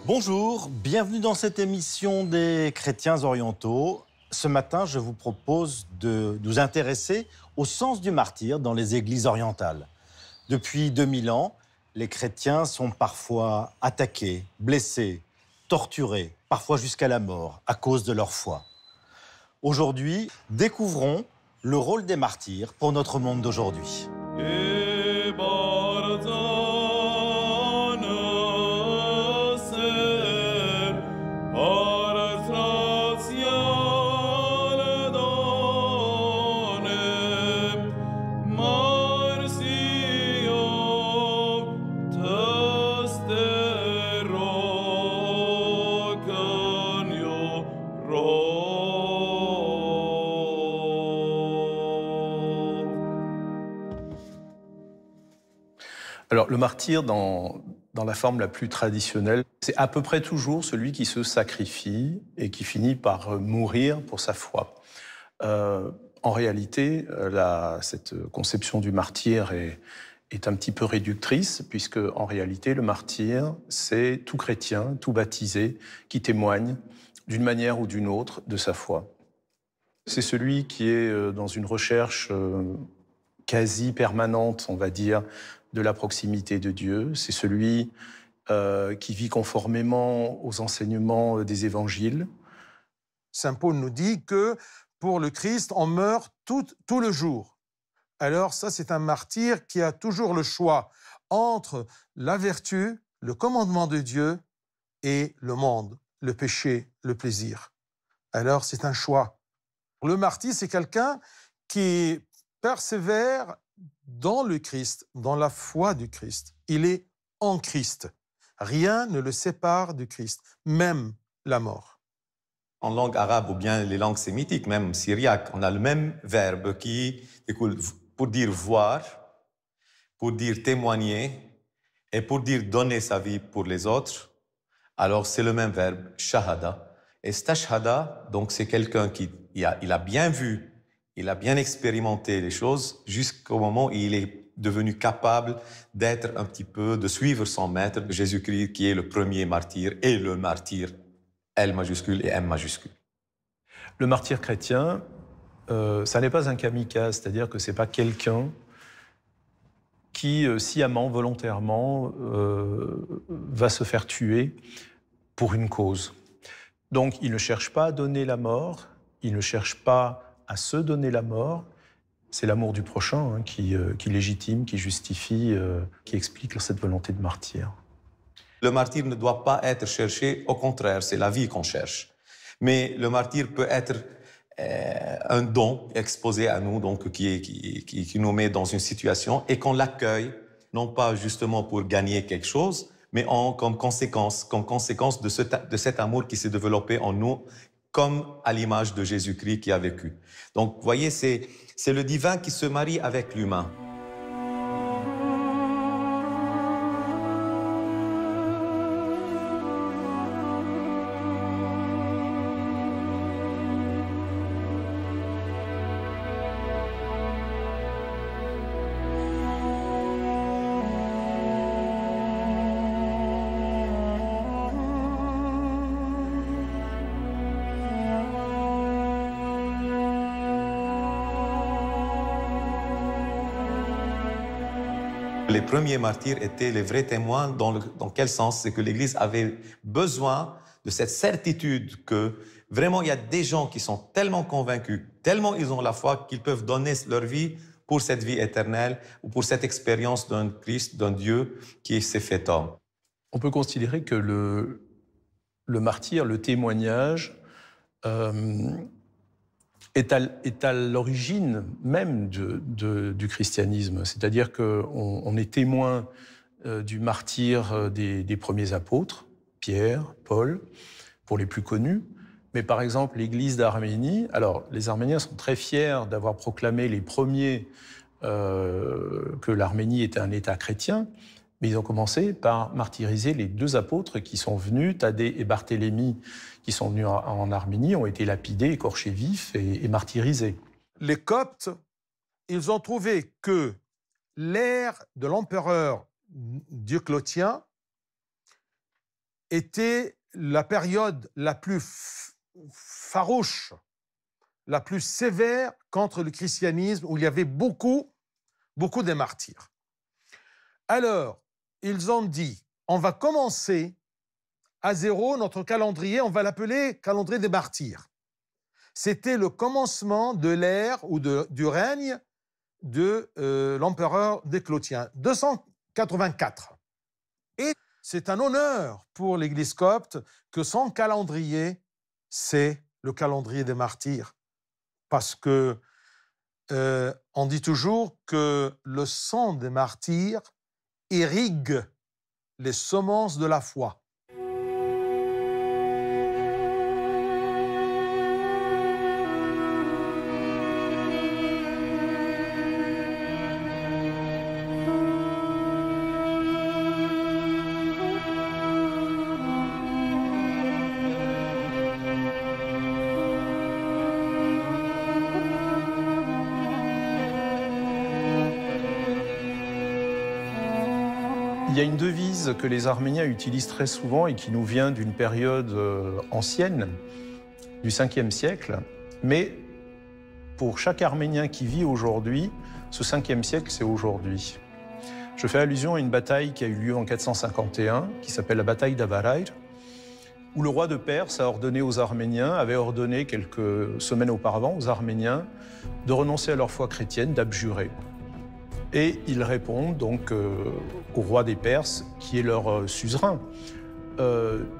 Bonjour, bienvenue dans cette émission des chrétiens orientaux. Ce matin, je vous propose de nous intéresser au sens du martyre dans les églises orientales. Depuis 2000 ans, les chrétiens sont parfois attaqués, blessés, torturés, parfois jusqu'à la mort, à cause de leur foi. Aujourd'hui, découvrons le rôle des martyrs pour notre monde d'aujourd'hui. Alors, le martyr, dans la forme la plus traditionnelle, c'est à peu près toujours celui qui se sacrifie et qui finit par mourir pour sa foi. En réalité, cette conception du martyr est un petit peu réductrice, puisque en réalité, le martyr, c'est tout chrétien, tout baptisé, qui témoigne d'une manière ou d'une autre de sa foi. C'est celui qui est dans une recherche quasi permanente, on va dire, de la proximité de Dieu. C'est celui qui vit conformément aux enseignements des évangiles. Saint Paul nous dit que pour le Christ, on meurt tout le jour. Alors ça, c'est un martyr qui a toujours le choix entre la vertu, le commandement de Dieu et le monde, le péché, le plaisir. Alors c'est un choix. Le martyr, c'est quelqu'un qui persévère dans le Christ, dans la foi du Christ. Il est en Christ. Rien ne le sépare du Christ, même la mort. En langue arabe ou bien les langues sémitiques, même syriaque, on a le même verbe qui découle pour dire voir, pour dire témoigner et pour dire donner sa vie pour les autres. Alors c'est le même verbe, shahada. Et stashhada, donc c'est quelqu'un qui il a bien vu, il a bien expérimenté les choses jusqu'au moment où il est devenu capable d'être un petit peu, de suivre son maître, Jésus-Christ, qui est le premier martyr et le martyr, L majuscule et M majuscule. Le martyr chrétien, ça n'est pas un kamikaze, c'est-à-dire que ce n'est pas quelqu'un qui, sciemment, volontairement, va se faire tuer pour une cause. Donc, il ne cherche pas à donner la mort, il ne cherche pas à se donner la mort. C'est l'amour du prochain qui légitime, qui justifie, qui explique cette volonté de martyr. Le martyr ne doit pas être cherché, au contraire, c'est la vie qu'on cherche. Mais le martyr peut être un don exposé à nous, donc qui nous met dans une situation et qu'on l'accueille, non pas justement pour gagner quelque chose, mais comme conséquence de cet amour qui s'est développé en nous, comme à l'image de Jésus-Christ qui a vécu. Donc, vous voyez, c'est le divin qui se marie avec l'humain. Les premiers martyrs étaient les vrais témoins dans quel sens? C'est que l'Église avait besoin de cette certitude que vraiment il y a des gens qui sont tellement convaincus, tellement ils ont la foi qu'ils peuvent donner leur vie pour cette vie éternelle ou pour cette expérience d'un Christ, d'un Dieu qui s'est fait homme. On peut considérer que le martyr, le témoignage, est à l'origine même du christianisme. C'est-à-dire qu'on est témoin du martyre des premiers apôtres, Pierre, Paul, pour les plus connus, Mais par exemple, l'Église d'Arménie, alors les Arméniens sont très fiers d'avoir proclamé les premiers que l'Arménie était un État chrétien, mais ils ont commencé par martyriser les 2 apôtres qui sont venus, Thaddée et Barthélemy, qui sont venus en Arménie, ont été lapidés, écorchés vifs et martyrisés. Les Coptes, ils ont trouvé que l'ère de l'empereur Dioclétien était la période la plus farouche, la plus sévère contre le christianisme, où il y avait beaucoup de martyrs. Alors, ils ont dit, on va commencer à zéro notre calendrier, on va l'appeler calendrier des martyrs. C'était le commencement de l'ère ou du règne de l'empereur Dioclétien, 284. Et c'est un honneur pour l'Église copte que son calendrier, c'est le calendrier des martyrs. Parce que on dit toujours que le sang des martyrs irrigue les semences de la foi. Il y a une devise que les Arméniens utilisent très souvent et qui nous vient d'une période ancienne, du 5e siècle. Mais pour chaque Arménien qui vit aujourd'hui, ce 5e siècle, c'est aujourd'hui. Je fais allusion à une bataille qui a eu lieu en 451, qui s'appelle la bataille d'Avarayr, où le roi de Perse a ordonné aux Arméniens, avait ordonné quelques semaines auparavant aux Arméniens de renoncer à leur foi chrétienne, d'abjurer. Et ils répondent donc au roi des Perses, qui est leur suzerain.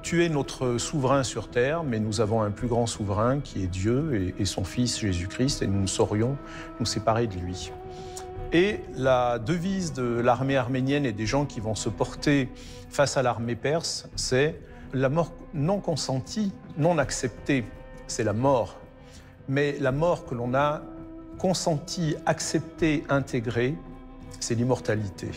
Tu es notre souverain sur terre, mais nous avons un plus grand souverain qui est Dieu et son Fils Jésus-Christ, et nous ne saurions nous séparer de lui. Et la devise de l'armée arménienne et des gens qui vont se porter face à l'armée perse, c'est la mort non consentie, non acceptée, c'est la mort. Mais la mort que l'on a consentie, acceptée, intégrée, c'est l'immortalité.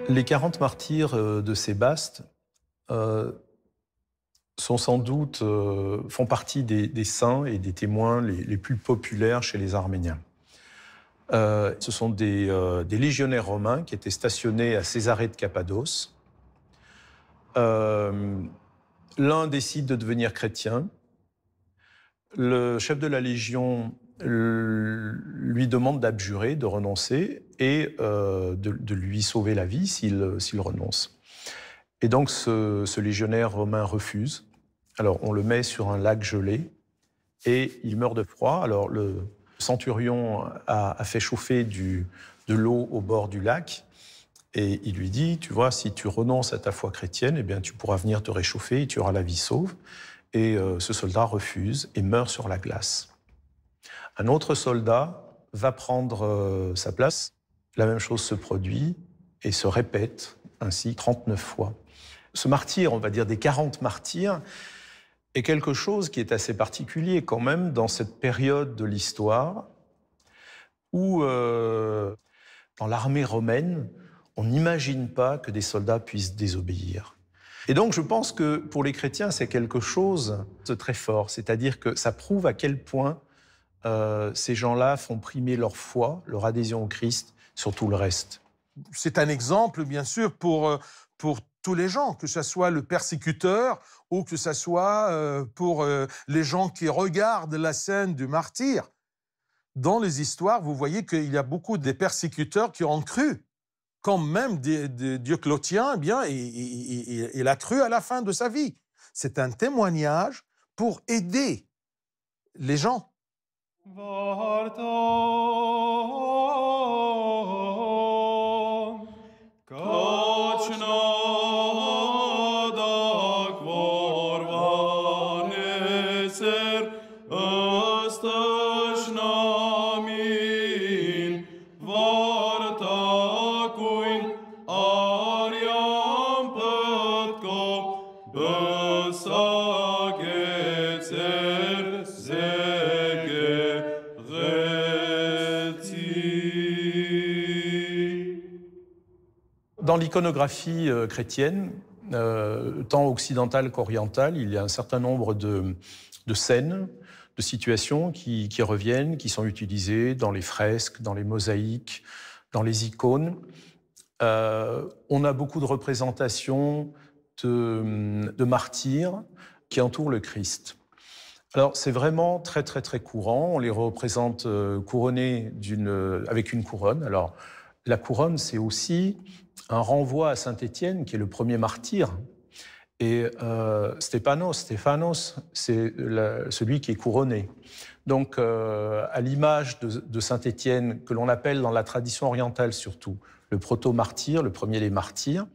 Les 40 martyrs de Sébaste sont sans doute, font partie des saints et des témoins les plus populaires chez les Arméniens. Ce sont des légionnaires romains qui étaient stationnés à Césarée de Cappadoce. L'un décide de devenir chrétien. Le chef de la Légion lui demande d'abjurer, de renoncer et de lui sauver la vie s'il renonce. Et donc ce légionnaire romain refuse. Alors on le met sur un lac gelé et il meurt de froid. Alors le centurion a fait chauffer de l'eau au bord du lac et il lui dit, tu vois, si tu renonces à ta foi chrétienne, eh bien tu pourras venir te réchauffer et tu auras la vie sauve. Et ce soldat refuse et meurt sur la glace. Un autre soldat va prendre sa place. La même chose se produit et se répète ainsi 39 fois. Ce martyr, on va dire des 40 martyrs, est quelque chose qui est assez particulier quand même dans cette période de l'histoire où, dans l'armée romaine, on n'imagine pas que des soldats puissent désobéir. Et donc je pense que pour les chrétiens, c'est quelque chose de très fort, c'est-à-dire que ça prouve à quel point ces gens-là font primer leur foi, leur adhésion au Christ sur tout le reste. C'est un exemple, bien sûr, pour tous les gens, que ce soit le persécuteur ou que ce soit pour les gens qui regardent la scène du martyr. Dans les histoires, vous voyez qu'il y a beaucoup de persécuteurs qui ont cru. Quand même Dioclétien, eh bien, il a cru à la fin de sa vie. C'est un témoignage pour aider les gens. Dans l'iconographie chrétienne, tant occidentale qu'orientale, il y a un certain nombre de scènes, de situations qui reviennent, qui sont utilisées dans les fresques, dans les mosaïques, dans les icônes. On a beaucoup de représentations de martyrs qui entourent le Christ. Alors, c'est vraiment très, très, très courant. On les représente couronnés avec une couronne. Alors, la couronne, c'est aussi un renvoi à Saint-Étienne, qui est le premier martyr. Et Stéphanos, c'est celui qui est couronné. Donc, à l'image de Saint-Étienne, que l'on appelle dans la tradition orientale surtout le proto-martyr, le premier des martyrs,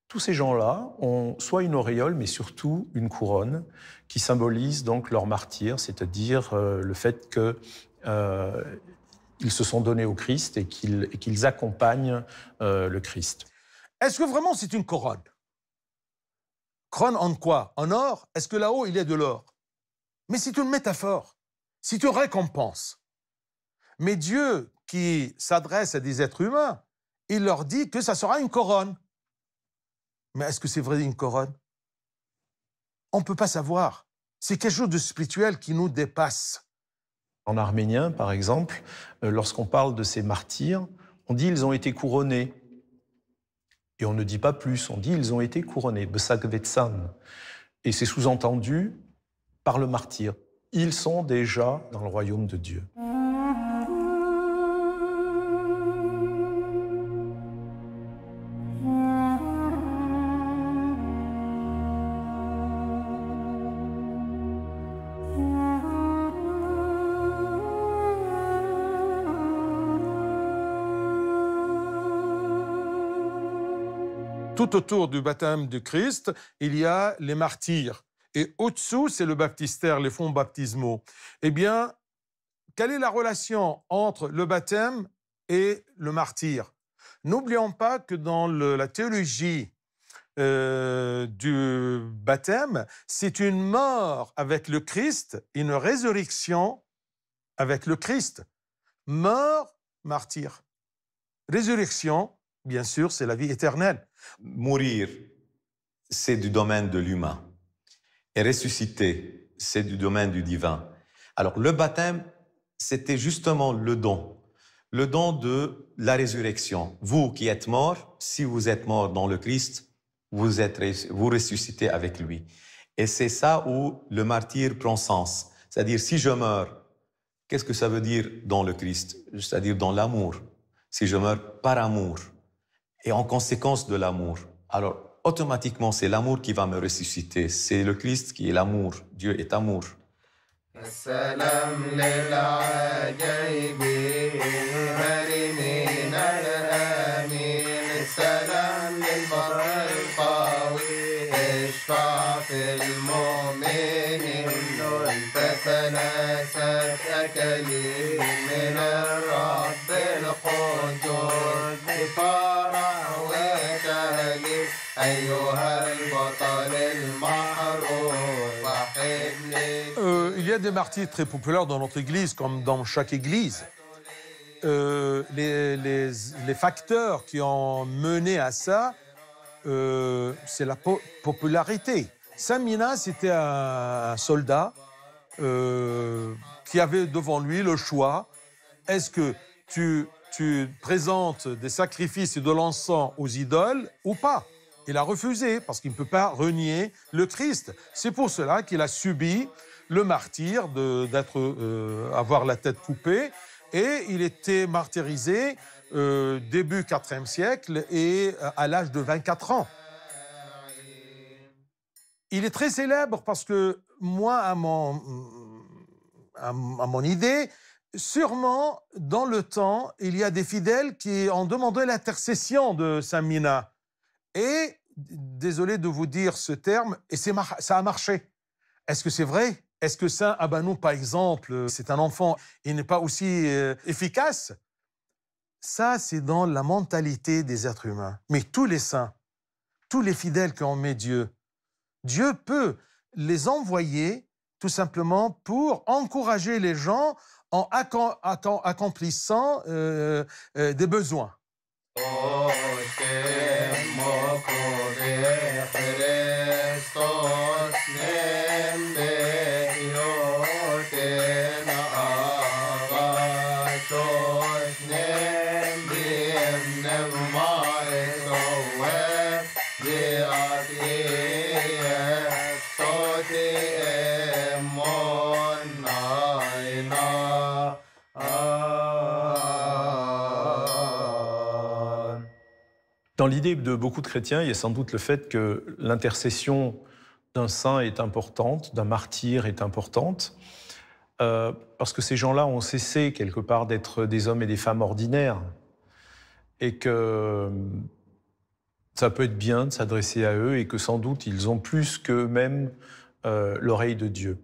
tous ces gens-là ont soit une auréole, mais surtout une couronne qui symbolise donc leur martyr, c'est-à-dire le fait qu'ils se sont donnés au Christ et qu'ils accompagnent le Christ. Est-ce que vraiment c'est une couronne? Couronne en quoi? En or? Est-ce que là-haut, il y a de l'or? Mais c'est une métaphore, c'est une récompense. Mais Dieu, qui s'adresse à des êtres humains, il leur dit que ça sera une couronne. Mais est-ce que c'est vrai une couronne? On ne peut pas savoir. C'est quelque chose de spirituel qui nous dépasse. En arménien, par exemple, lorsqu'on parle de ces martyrs, on dit ils ont été couronnés. Et on ne dit pas plus, on dit ils ont été couronnés, Besagvetsan. Et c'est sous-entendu par le martyr. Ils sont déjà dans le royaume de Dieu. Tout autour du baptême du Christ, il y a les martyrs. Et au-dessous, c'est le baptistère, les fonts baptismaux. Eh bien, quelle est la relation entre le baptême et le martyr? N'oublions pas que dans la théologie du baptême, c'est une mort avec le Christ, une résurrection avec le Christ. Mort, martyr. Résurrection, bien sûr, c'est la vie éternelle. Mourir, c'est du domaine de l'humain. Et ressusciter, c'est du domaine du divin. Alors, le baptême, c'était justement le don de la résurrection. Vous qui êtes morts, si vous êtes morts dans le Christ, vous ressuscitez avec lui. Et c'est ça où le martyr prend sens. C'est-à-dire, si je meurs, qu'est-ce que ça veut dire dans le Christ? C'est-à-dire dans l'amour. Si je meurs par amour, et en conséquence de l'amour, alors automatiquement, c'est l'amour qui va me ressusciter. C'est le Christ qui est l'amour. Dieu est amour. Il y a des martyrs très populaires dans notre Église, comme dans chaque Église. Les facteurs qui ont mené à ça, c'est la popularité. Saint Minas, c'était un soldat qui avait devant lui le choix. Est-ce que tu présentes des sacrifices et de l'encens aux idoles ou pas? Il a refusé parce qu'il ne peut pas renier le Christ. C'est pour cela qu'il a subi le martyre avoir la tête coupée. Et il était martyrisé début 4e siècle et à l'âge de 24 ans. Il est très célèbre parce que moi, à à mon idée, sûrement, dans le temps, il y a des fidèles qui ont demandé l'intercession de Saint Mina. Et, désolé de vous dire ce terme, et ça a marché. Est-ce que c'est vrai? Est-ce que Saint Abanou, par exemple, c'est un enfant, il n'est pas aussi efficace? Ça, c'est dans la mentalité des êtres humains. Mais tous les saints, tous les fidèles qui ont aimé Dieu, Dieu peut les envoyer tout simplement pour encourager les gens en accomplissant des besoins. Dans l'idée de beaucoup de chrétiens, il y a sans doute le fait que l'intercession d'un saint est importante, d'un martyr est importante, parce que ces gens-là ont cessé quelque part d'être des hommes et des femmes ordinaires, et que ça peut être bien de s'adresser à eux, et que sans doute ils ont plus qu'eux-mêmes l'oreille de Dieu.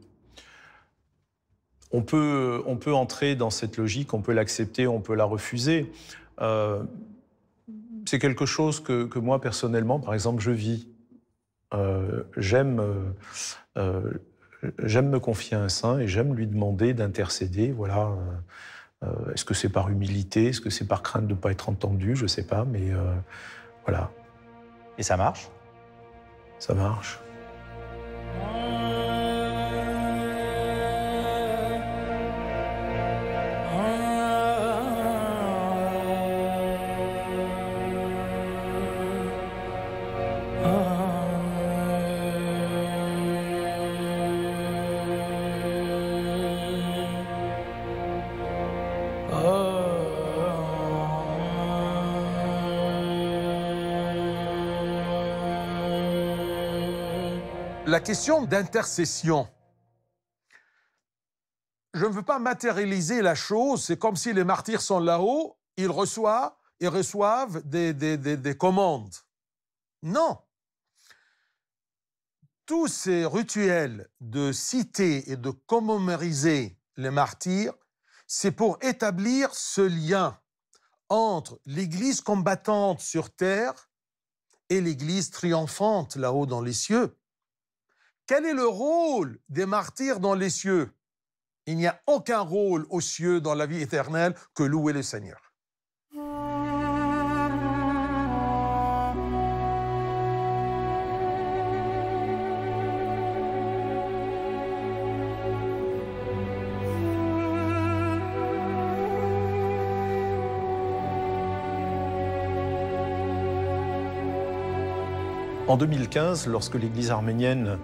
On peut entrer dans cette logique, on peut l'accepter, on peut la refuser. C'est quelque chose que moi, personnellement, par exemple, je vis. J'aime me confier à un saint et j'aime lui demander d'intercéder. Voilà. Est-ce que c'est par humilité? Est-ce que c'est par crainte de ne pas être entendu? Je ne sais pas, mais voilà. Et ça marche? Ça marche. La question d'intercession, je ne veux pas matérialiser la chose, c'est comme si les martyrs sont là-haut, ils reçoivent des commandes. Non. Tous ces rituels de citer et de commémoriser les martyrs, c'est pour établir ce lien entre l'Église combattante sur terre et l'Église triomphante là-haut dans les cieux. Quel est le rôle des martyrs dans les cieux? Il n'y a aucun rôle aux cieux dans la vie éternelle que louer le Seigneur. En 2015, lorsque l'Église arménienne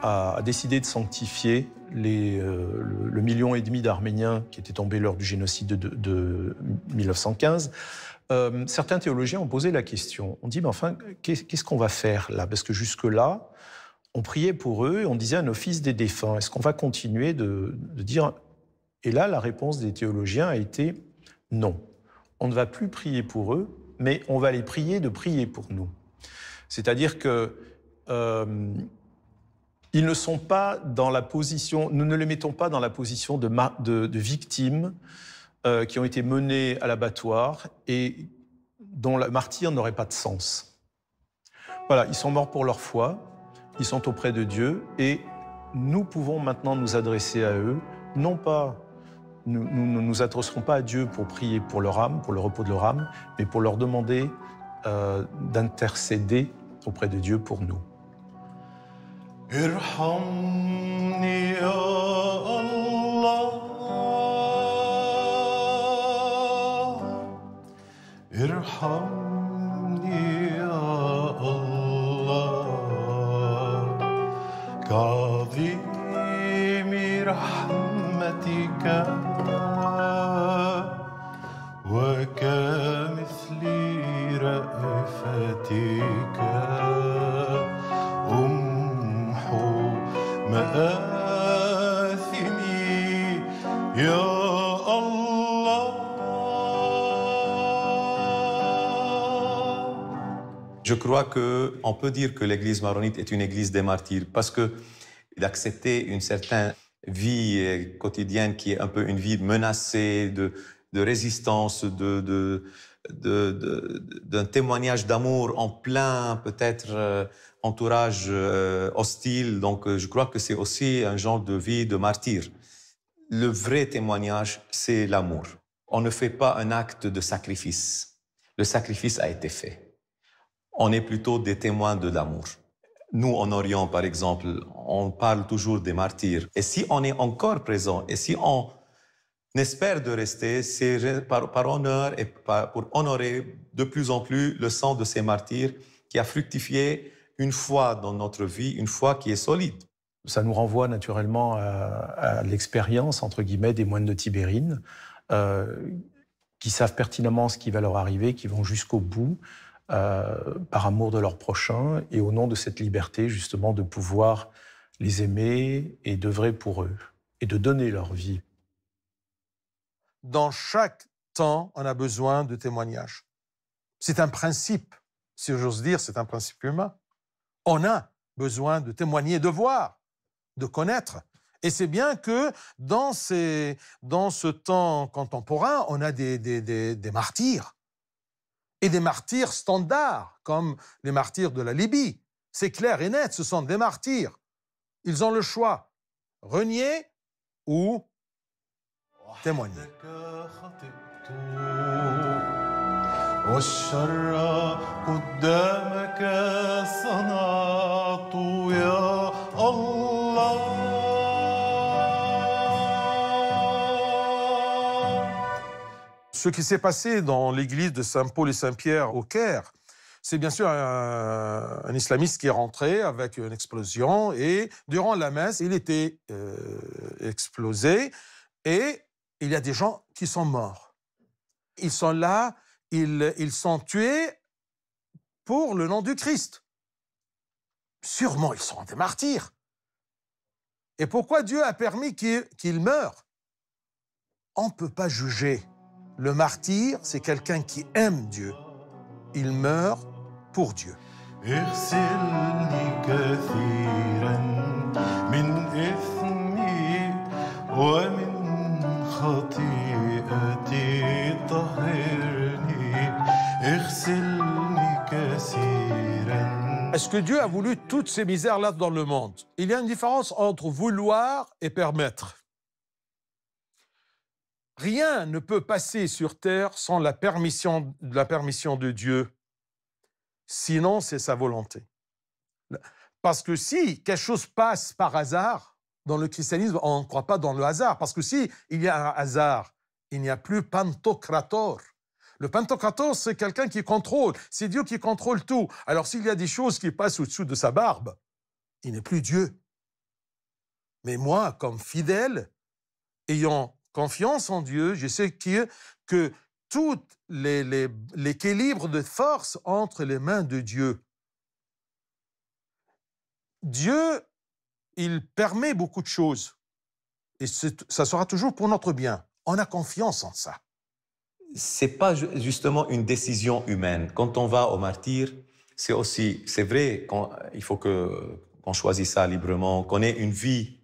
a décidé de sanctifier le 1,5 million d'Arméniens qui étaient tombés lors du génocide de 1915, certains théologiens ont posé la question. On dit, mais enfin, qu'est-ce qu'on va faire là? Parce que jusque-là, on priait pour eux, on disait un office des défunts. Est-ce qu'on va continuer de dire... Et là, la réponse des théologiens a été non. On ne va plus prier pour eux, mais on va les prier de prier pour nous. C'est-à-dire que ils ne sont pas dans la position, nous ne les mettons pas dans la position de victimes qui ont été menées à l'abattoir et dont le martyre n'aurait pas de sens. Voilà, ils sont morts pour leur foi, ils sont auprès de Dieu et nous pouvons maintenant nous adresser à eux, non pas, nous ne nous adresserons pas à Dieu pour prier pour leur âme, pour le repos de leur âme, mais pour leur demander d'intercéder auprès de Dieu pour nous. Irhamni ya Allah, irhamni ya Allah, ka'zimi rahmatika wa kamithli ra'fatika مآثمي Je crois qu'on peut dire que l'Église maronite est une Église des martyrs parce qu'il acceptait une certaine vie quotidienne qui est un peu une vie menacée, de résistance, d'un témoignage d'amour en plein, peut-être, entourage hostile. Donc, je crois que c'est aussi un genre de vie de martyr. Le vrai témoignage, c'est l'amour. On ne fait pas un acte de sacrifice. Le sacrifice a été fait. On est plutôt des témoins de l'amour. Nous, en Orient, par exemple, on parle toujours des martyrs. Et si on est encore présent, et si on espère de rester, c'est par honneur et pour honorer de plus en plus le sang de ces martyrs qui a fructifié une foi dans notre vie, une foi qui est solide. Ça nous renvoie naturellement à l'expérience, entre guillemets, des moines de Tibérine, qui savent pertinemment ce qui va leur arriver, qui vont jusqu'au bout, par amour de leur prochain et au nom de cette liberté, justement, de pouvoir les aimer et d'œuvrer pour eux et de donner leur vie. Dans chaque temps, on a besoin de témoignages. C'est un principe, si j'ose dire, c'est un principe humain. On a besoin de témoigner, de voir, de connaître. Et c'est bien que dans ce temps contemporain, on a des martyrs. Et des martyrs standards, comme les martyrs de la Libye. C'est clair et net, ce sont des martyrs. Ils ont le choix, renier ou témoigner. Ce qui s'est passé dans l'église de Saint-Paul et Saint-Pierre au Caire, c'est bien sûr un islamiste qui est rentré avec une explosion et durant la messe, il était explosé et il y a des gens qui sont morts. Ils sont là, ils sont tués pour le nom du Christ. Sûrement, ils sont des martyrs. Et pourquoi Dieu a permis qu'ils meurent? On ne peut pas juger. Le martyr, c'est quelqu'un qui aime Dieu. Il meurt pour Dieu. Est-ce que Dieu a voulu toutes ces misères-là dans le monde? Il y a une différence entre vouloir et permettre. Rien ne peut passer sur terre sans la permission de Dieu. Sinon, c'est sa volonté. Parce que si quelque chose passe par hasard, dans le christianisme, on ne croit pas dans le hasard. Parce que si il y a un hasard, il n'y a plus Pantocrator. Le Pantocrator, c'est quelqu'un qui contrôle. C'est Dieu qui contrôle tout. Alors, s'il y a des choses qui passent au-dessous de sa barbe, il n'est plus Dieu. Mais moi, comme fidèle, ayant confiance en Dieu, je sais que tout l'équilibre de force entre les mains de Dieu. Dieu, il permet beaucoup de choses. Et ça sera toujours pour notre bien. On a confiance en ça. C'est pas justement une décision humaine. Quand on va au martyr, c'est vrai qu'il faut qu'on choisisse ça librement, qu'on ait une vie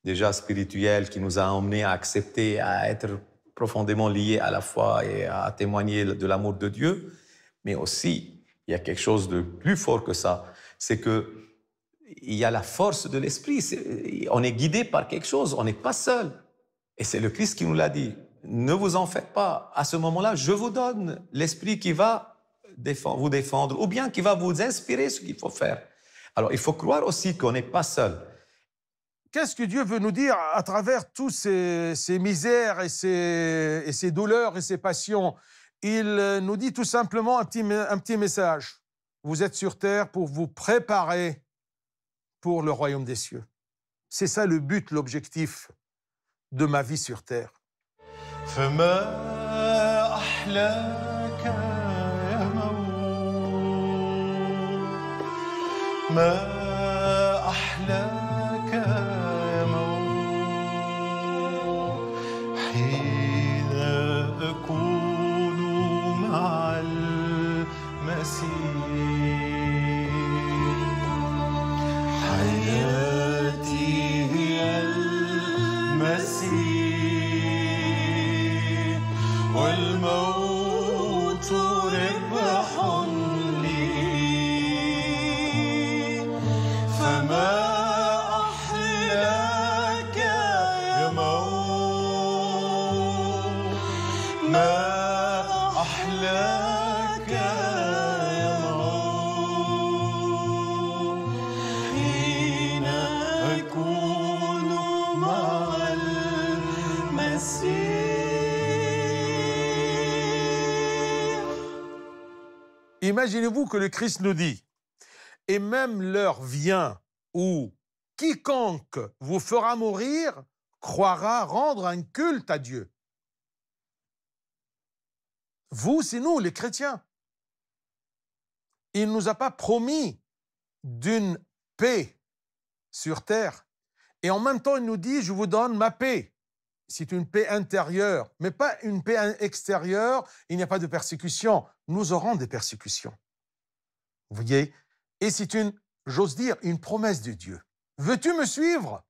déjà spirituelle qui nous a emmenés à accepter, à être profondément liés à la foi et à témoigner de l'amour de Dieu. Mais aussi, il y a quelque chose de plus fort que ça. C'est qu'il y a la force de l'esprit. On est guidé par quelque chose, on n'est pas seul. Et c'est le Christ qui nous l'a dit. Ne vous en faites pas. À ce moment-là, je vous donne l'esprit qui va vous défendre ou bien qui va vous inspirer ce qu'il faut faire. Alors, il faut croire aussi qu'on n'est pas seul. Qu'est-ce que Dieu veut nous dire à travers tous ces misères et ces douleurs et ces passions? Il nous dit tout simplement un petit message. Vous êtes sur terre pour vous préparer pour le royaume des cieux. C'est ça le but, l'objectif de ma vie sur terre. حين أكون مع المسيح والموت ربح لي فما أحلاك يا موت ما أحلاك يا موت حين أكون مع المسيح. Imaginez-vous que le Christ nous dit, et même l'heure vient où quiconque vous fera mourir croira rendre un culte à Dieu. Vous, c'est nous, les chrétiens. Il ne nous a pas promis d'une paix sur terre. Et en même temps, il nous dit, je vous donne ma paix. C'est une paix intérieure, mais pas une paix extérieure. Il n'y a pas de persécution. Nous aurons des persécutions. Vous voyez? Et c'est une, j'ose dire, une promesse de Dieu. Veux-tu me suivre?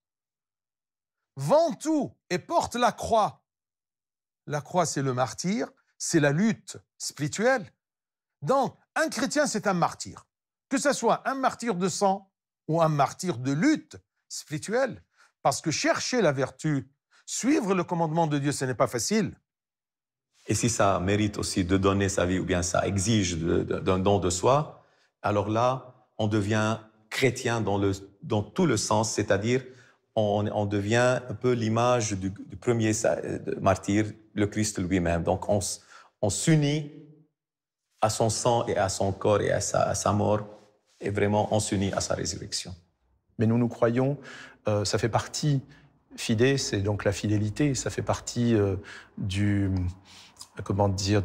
Vends tout et porte la croix. La croix, c'est le martyr, c'est la lutte spirituelle. Donc, un chrétien, c'est un martyr. Que ce soit un martyr de sang ou un martyr de lutte spirituelle. Parce que chercher la vertu, suivre le commandement de Dieu, ce n'est pas facile. Et si ça mérite aussi de donner sa vie ou bien ça exige d'un don de soi, alors là, on devient chrétien dans tout le sens, c'est-à-dire on devient un peu l'image du premier martyr, le Christ lui-même. Donc on s'unit à son sang et à son corps et à sa mort, et vraiment on s'unit à sa résurrection. Mais nous croyons, ça fait partie, fidé, c'est donc la fidélité, ça fait partie du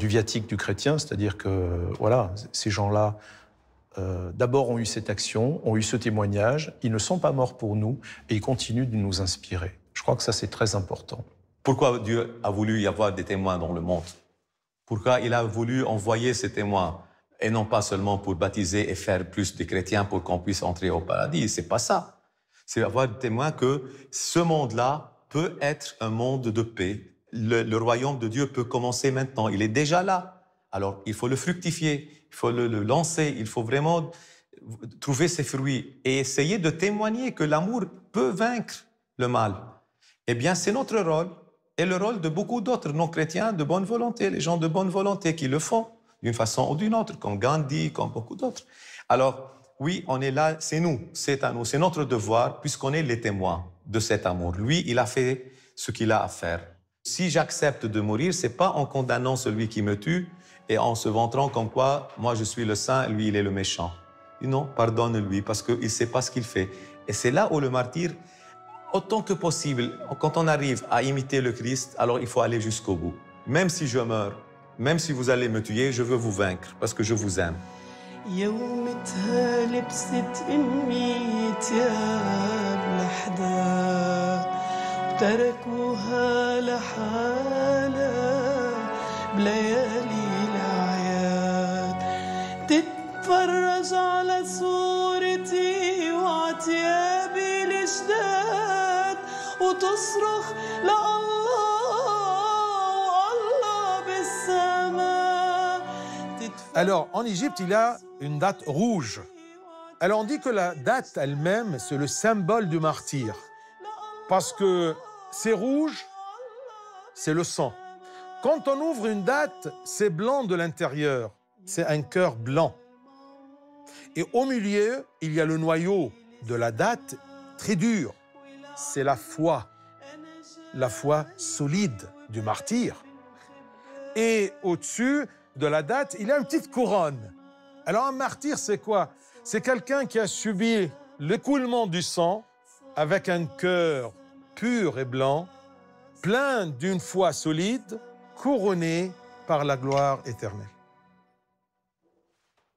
viatique du chrétien, c'est-à-dire que voilà, ces gens-là, d'abord ont eu cette action, ont eu ce témoignage, ils ne sont pas morts pour nous et ils continuent de nous inspirer. Je crois que ça, c'est très important. Pourquoi Dieu a voulu y avoir des témoins dans le monde? Pourquoi il a voulu envoyer ces témoins? Et non pas seulement pour baptiser et faire plus de chrétiens pour qu'on puisse entrer au paradis. C'est pas ça. C'est avoir des témoins que ce monde-là peut être un monde de paix. Le royaume de Dieu peut commencer maintenant. Il est déjà là. Alors, il faut le fructifier, il faut le lancer, il faut vraiment trouver ses fruits et essayer de témoigner que l'amour peut vaincre le mal. Eh bien, c'est notre rôle et le rôle de beaucoup d'autres non-chrétiens de bonne volonté, les gens de bonne volonté qui le font d'une façon ou d'une autre, comme Gandhi, comme beaucoup d'autres. Alors, oui, on est là, c'est nous, c'est à nous, c'est notre devoir, puisqu'on est les témoins de cet amour. Lui, il a fait ce qu'il a à faire. Si j'accepte de mourir, c'est pas en condamnant celui qui me tue et en se vantant comme quoi, moi je suis le saint, lui il est le méchant. Non, pardonne-lui, parce qu'il ne sait pas ce qu'il fait. Et c'est là où le martyr, autant que possible, quand on arrive à imiter le Christ, alors il faut aller jusqu'au bout. Même si je meurs, même si vous allez me tuer, je veux vous vaincre, parce que je vous aime. يومتها لبست أمي تياب لحدا وتركوها لحالها بليالي الأعياد تتفرج على صورتي وعتيابي الجداد وتصرخ لله بالسماء. Alors, en Égypte, il y a une date rouge. Alors, on dit que la date elle-même, c'est le symbole du martyr. Parce que c'est rouge, c'est le sang. Quand on ouvre une date, c'est blanc de l'intérieur. C'est un cœur blanc. Et au milieu, il y a le noyau de la date très dur. C'est la foi solide du martyr. Et au-dessus de la date, il y a une petite couronne. Alors un martyr, c'est quoi? C'est quelqu'un qui a subi l'écoulement du sang avec un cœur pur et blanc, plein d'une foi solide, couronné par la gloire éternelle.